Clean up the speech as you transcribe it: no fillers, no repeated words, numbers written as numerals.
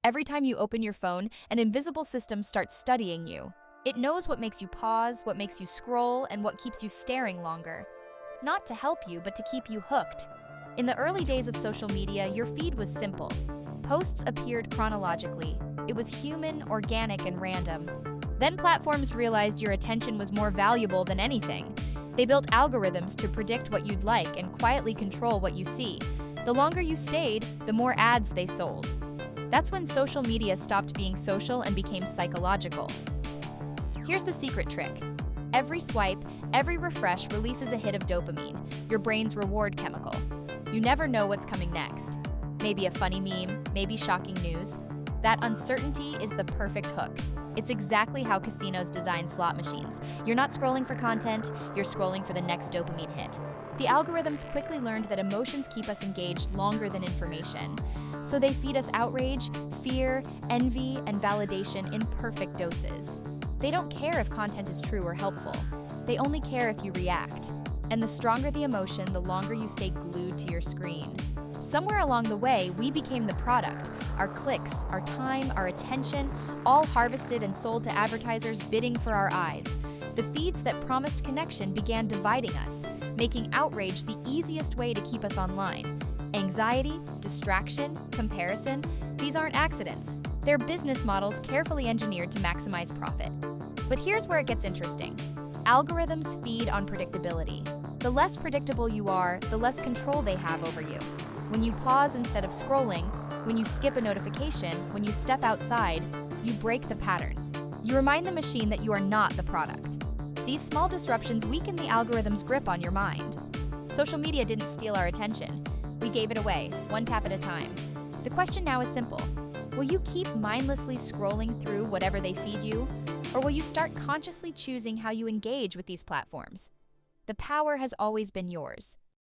Every time you open your phone, an invisible system starts studying you. It knows what makes you pause, what makes you scroll, and what keeps you staring longer. Not to help you, but to keep you hooked. In the early days of social media, your feed was simple. Posts appeared chronologically. It was human, organic, and random. Then platforms realized your attention was more valuable than anything. They built algorithms to predict what you'd like and quietly control what you see. The longer you stayed, the more ads they sold. That's when social media stopped being social and became psychological. Here's the secret trick. Every swipe, every refresh releases a hit of dopamine, your brain's reward chemical. You never know what's coming next. Maybe a funny meme, maybe shocking news. That uncertainty is the perfect hook. It's exactly how casinos design slot machines. You're not scrolling for content, you're scrolling for the next dopamine hit. The algorithms quickly learned that emotions keep us engaged longer than information. So they feed us outrage, fear, envy, and validation in perfect doses. They don't care if content is true or helpful. They only care if you react. And the stronger the emotion, the longer you stay glued to your screen. Somewhere along the way, we became the product. Our clicks, our time, our attention, all harvested and sold to advertisers bidding for our eyes. The feeds that promised connection began dividing us, making outrage the easiest way to keep us online. Anxiety, distraction, comparison, these aren't accidents. They're business models carefully engineered to maximize profit. But here's where it gets interesting. Algorithms feed on predictability. The less predictable you are, the less control they have over you. When you pause instead of scrolling, when you skip a notification, when you step outside, you break the pattern. You remind the machine that you are not the product. These small disruptions weaken the algorithm's grip on your mind. Social media didn't steal our attention. We gave it away, one tap at a time. The question now is simple. Will you keep mindlessly scrolling through whatever they feed you? Or will you start consciously choosing how you engage with these platforms? The power has always been yours.